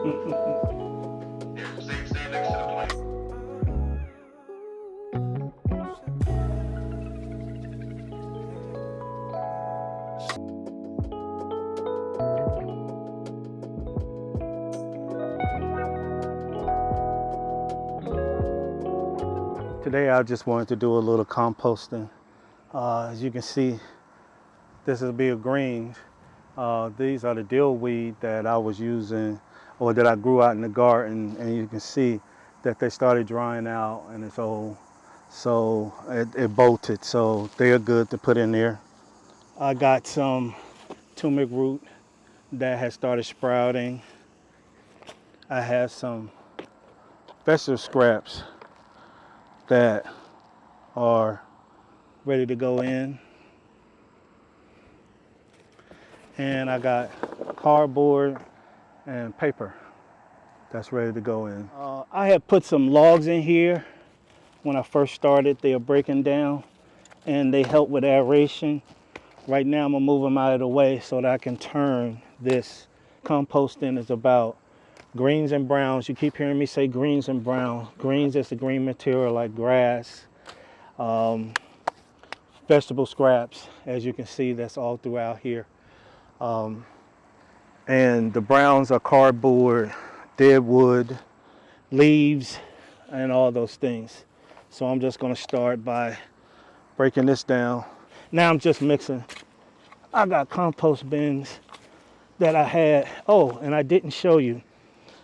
Stay next to the plate. Today I just wanted to do a little composting. As you can see, this is big greens. These are the dill weed that I was using, or that I grew out in the garden, and you can see that they started drying out and it's old. So it bolted, so they're good to put in there. I got some turmeric root that has started sprouting. I have some vegetable scraps that are ready to go in. And I got cardboard and paper that's ready to go in. I have put some logs in here. When I first started, they are breaking down and they help with aeration. Right now I'm gonna move them out of the way so that I can turn this. Composting is about greens and browns. You keep hearing me say greens and browns. Greens is the green material like grass, vegetable scraps. As you can see, that's all throughout here. And the browns are cardboard, dead wood, leaves, and all those things. So I'm just gonna start by breaking this down. Now I'm just mixing. I got compost bins that I had. Oh, and I didn't show you.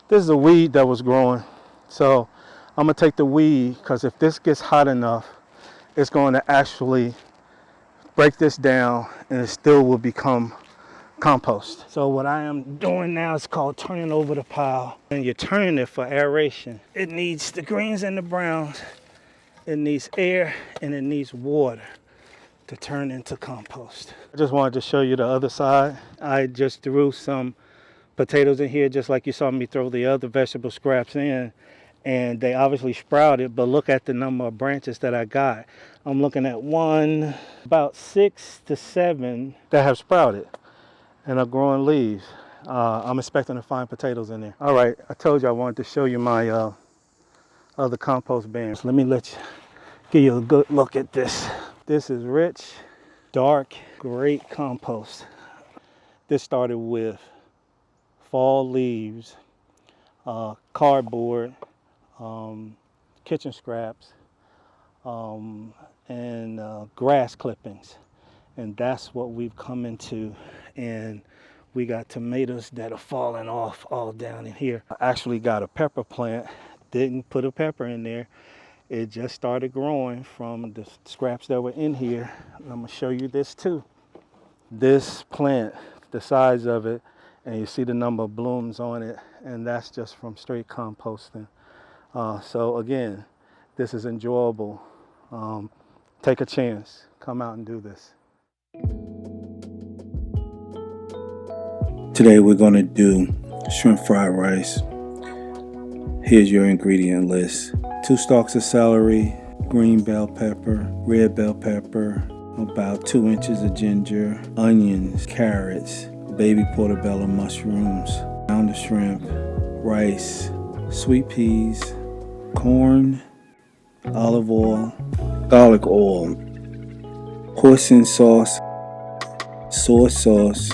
This is a weed that was growing. So I'm gonna take the weed, because if this gets hot enough, it's going to actually break this down and it still will become compost. So what I am doing now is called turning over the pile. And you're turning it for aeration. It needs the greens and the browns. It needs air and it needs water to turn into compost. I just wanted to show you the other side. I just threw some potatoes in here just like you saw me throw the other vegetable scraps in. And they obviously sprouted, but look at the number of branches that I got. I'm looking at about 6 to 7 that have sprouted and are growing leaves. I'm expecting to find potatoes in there. All right, I told you I wanted to show you my other compost bins. Let me give you a good look at this. This is rich, dark, great compost. This started with fall leaves, cardboard, kitchen scraps, and grass clippings. And that's what we've come into. And we got tomatoes that are falling off all down in here. I actually got a pepper plant, didn't put a pepper in there. It just started growing from the scraps that were in here. I'm gonna show you this too. This plant, the size of it, and you see the number of blooms on it, and that's just from straight composting. So again, this is enjoyable. Take a chance, come out and do this. Today we're going to do shrimp fried rice. Here's your ingredient list. 2 stalks of celery, green bell pepper, red bell pepper, about 2 inches of ginger, onions, carrots, baby portobello mushrooms, pound of shrimp, rice, sweet peas, corn, olive oil, garlic oil, hoisin sauce, soy sauce,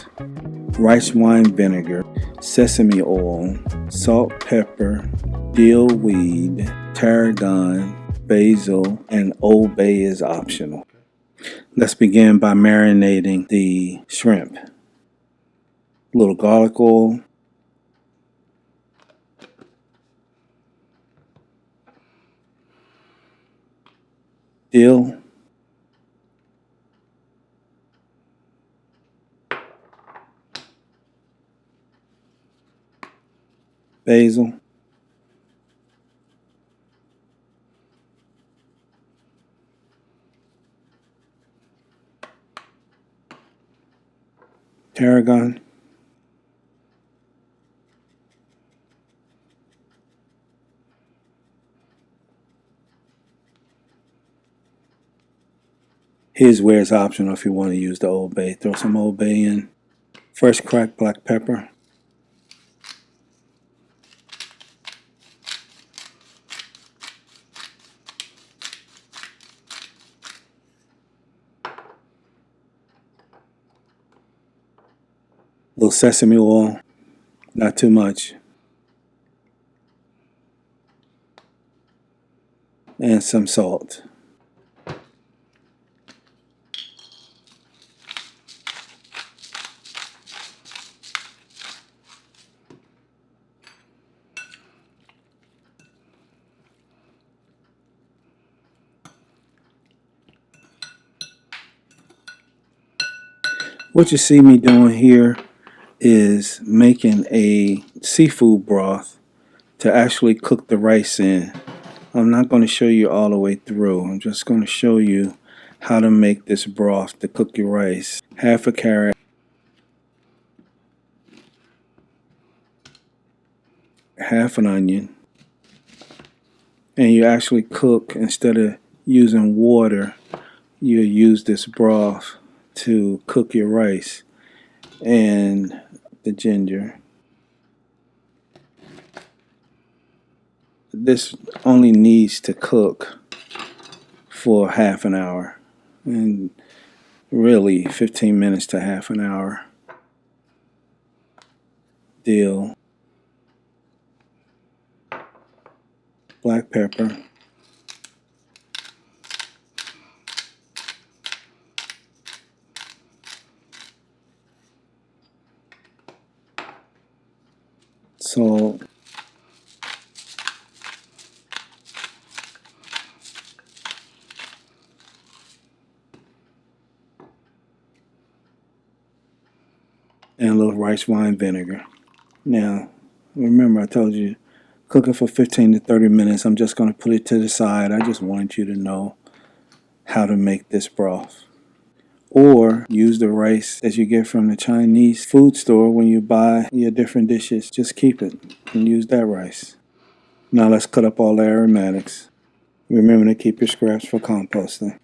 rice wine vinegar, sesame oil, salt, pepper, dill weed, tarragon, basil, and Old Bay is optional. Let's begin by marinating the shrimp. A little garlic oil, dill, basil, tarragon, here's where it's optional if you want to use the Old Bay. Throw some Old Bay in. Fresh cracked black pepper, little sesame oil, not too much, and some salt. What you see me doing here is making a seafood broth to actually cook the rice in. I'm not going to show you all the way through. I'm just going to show you how to make this broth to cook your rice. Half a carrot, half an onion, and you actually cook, instead of using water, you use this broth to cook your rice. And the ginger. This only needs to cook for half an hour, and really 15 minutes to half an hour. Dill, black pepper, salt, and a little rice wine vinegar. Now, remember I told you, cook it for 15 to 30 minutes. I'm just going to put it to the side. I just wanted you to know how to make this broth. Or use the rice that you get from the Chinese food store when you buy your different dishes. Just keep it and use that rice. Now let's cut up all the aromatics. Remember to keep your scraps for composting.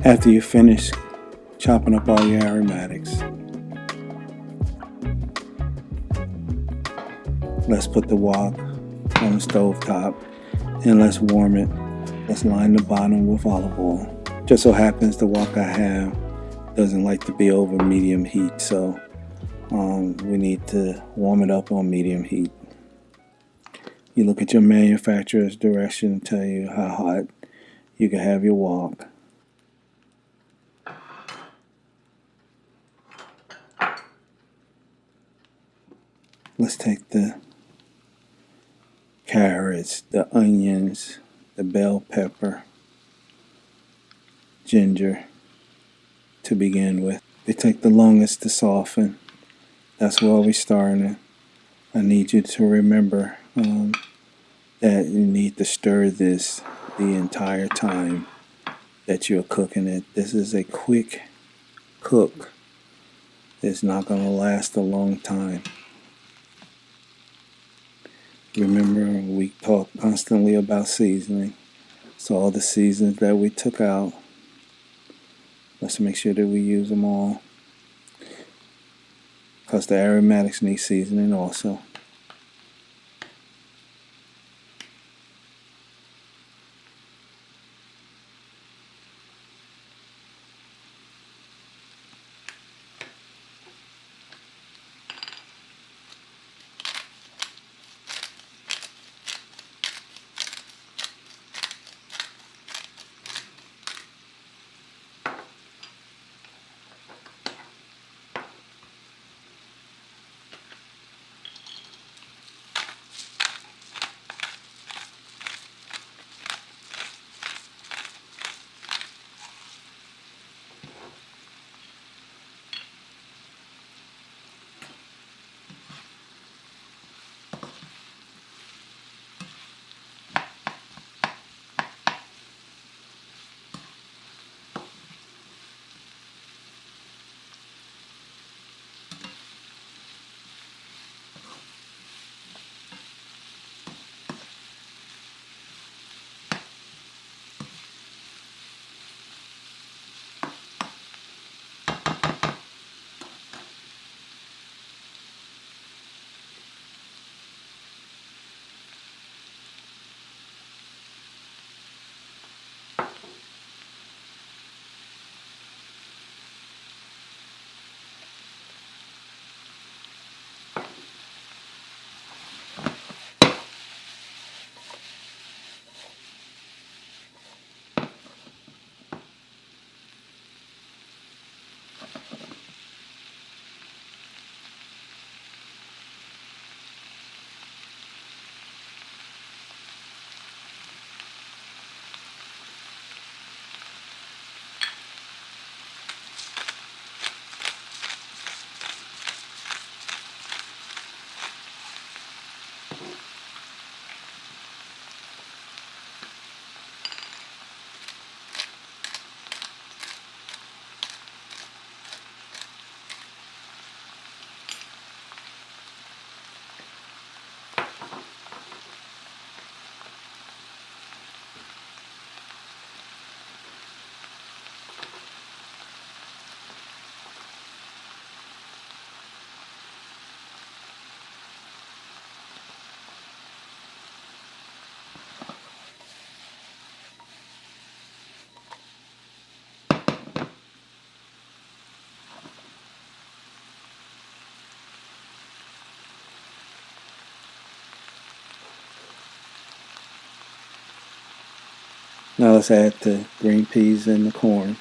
After you finish chopping up all your aromatics, let's put the wok on the stove top and let's warm it. Let's line the bottom with olive oil. Just so happens the wok I have doesn't like to be over medium heat, so we need to warm it up on medium heat. You look at your manufacturer's direction to tell you how hot you can have your wok. Let's take the carrots, the onions, the bell pepper, ginger to begin with. They take the longest to soften. That's where we're starting. I need you to remember that you need to stir this the entire time that you're cooking it. This is a quick cook. It's not going to last a long time. Remember, we talk constantly about seasoning. So all the seasons that we took out, let's make sure that we use them all, because the aromatics need seasoning also. Now let's add the green peas and the corn.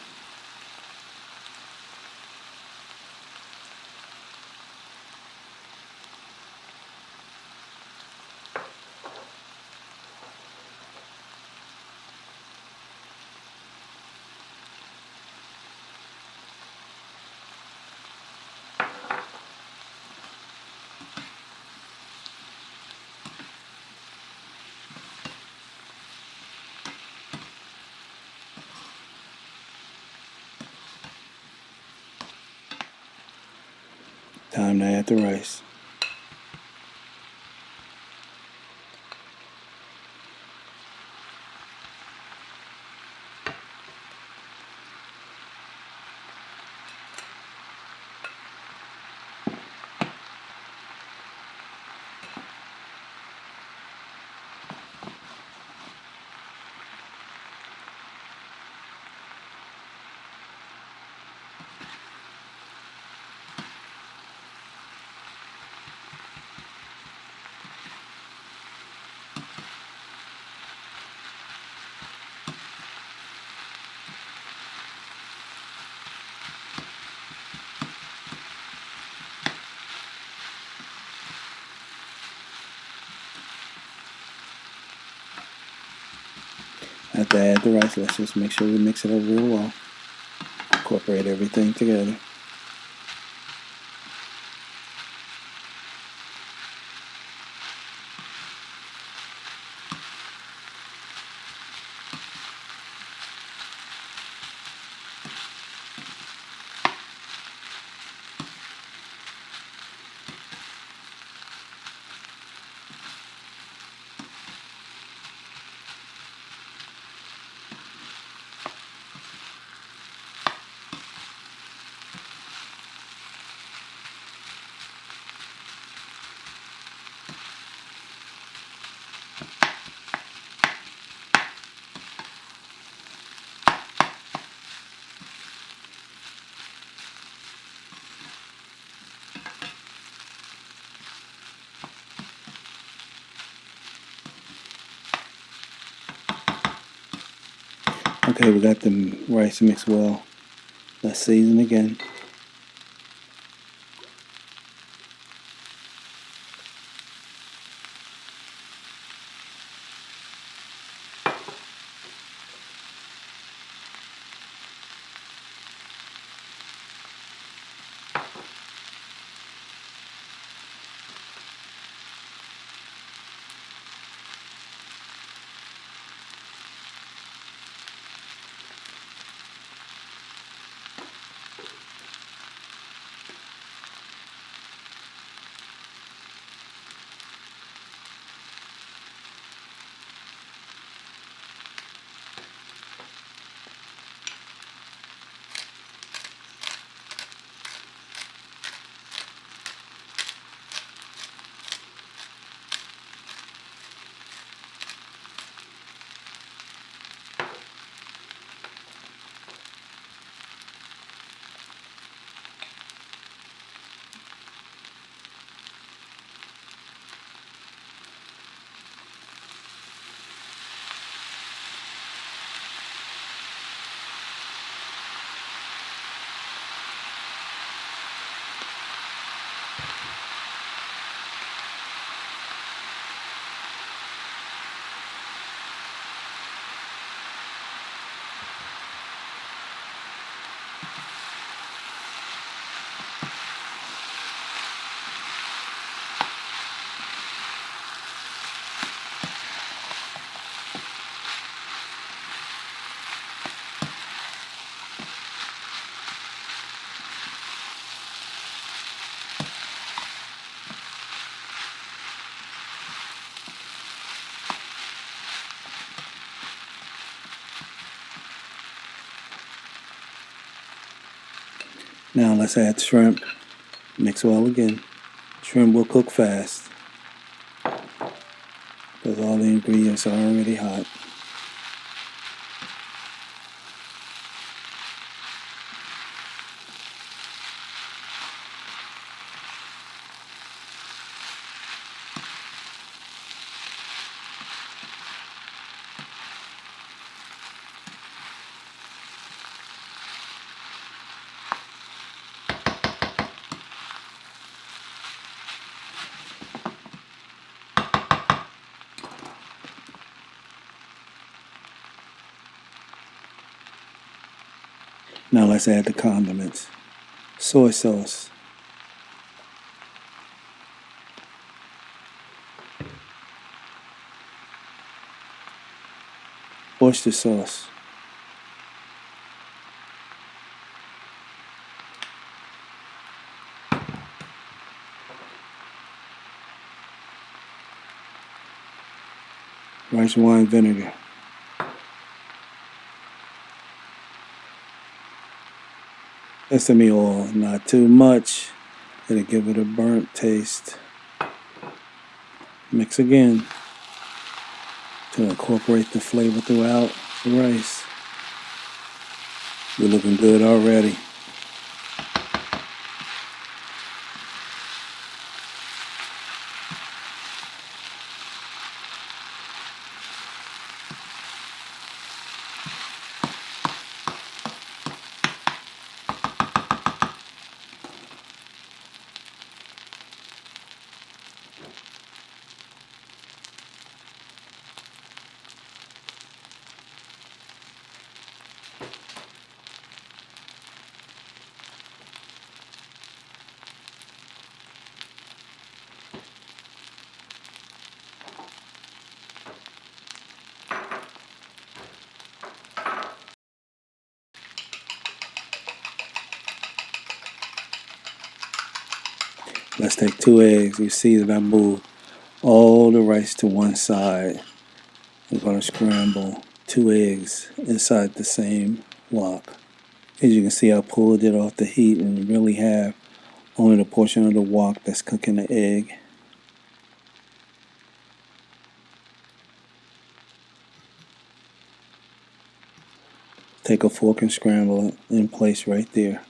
Time to add the rice. After I add the rice, let's just make sure we mix it up real well. Incorporate everything together. Okay, we got the rice mixed well. Let's season again. Now let's add shrimp. Mix well again. Shrimp will cook fast because all the ingredients are already hot. Now let's add the condiments. Soy sauce, oyster sauce, rice wine vinegar, sesame oil, not too much. It'll give it a burnt taste. Mix again to incorporate the flavor throughout the rice. We're looking good already. Let's take 2 eggs. You see that I moved all the rice to one side. I'm going to scramble 2 eggs inside the same wok. As you can see, I pulled it off the heat and you really have only the portion of the wok that's cooking the egg. Take a fork and scramble it in place right there.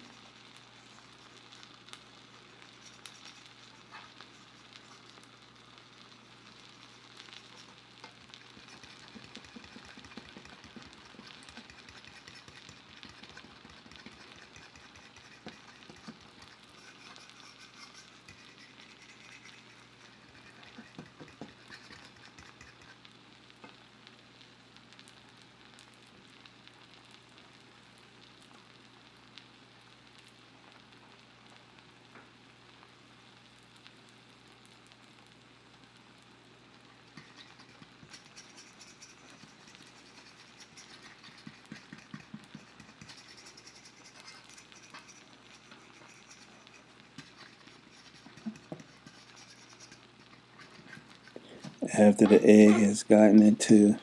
After the egg has gotten into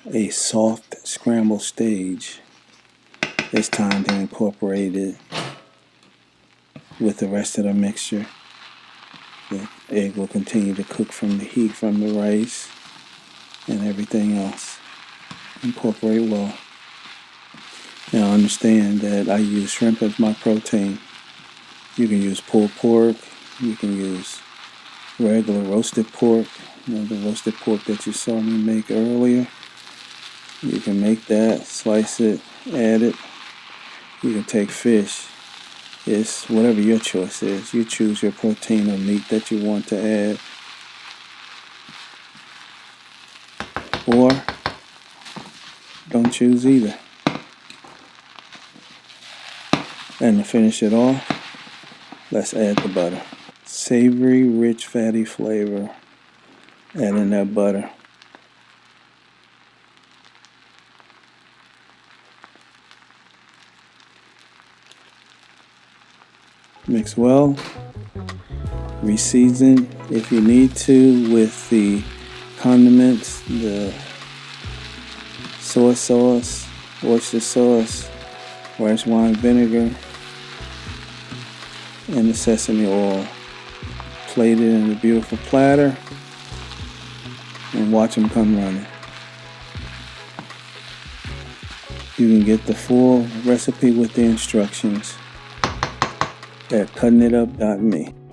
a soft scramble stage, it's time to incorporate it with the rest of the mixture. The egg will continue to cook from the heat from the rice and everything else. Incorporate well. Now understand that I use shrimp as my protein. You can use pulled pork, you can use regular roasted pork, the roasted pork that you saw me make earlier. You can make that, slice it, add it. You can take fish. It's whatever your choice is. You choose your protein or meat that you want to add. Or don't choose either. And to finish it off, let's add the butter. Savory, rich, fatty flavor. Add in that butter. Mix well. Reseason if you need to with the condiments, the soy sauce, oyster sauce, rice wine vinegar, and the sesame oil. Plate it in a beautiful platter and watch them come running. You can get the full recipe with the instructions at cuttinitup.me.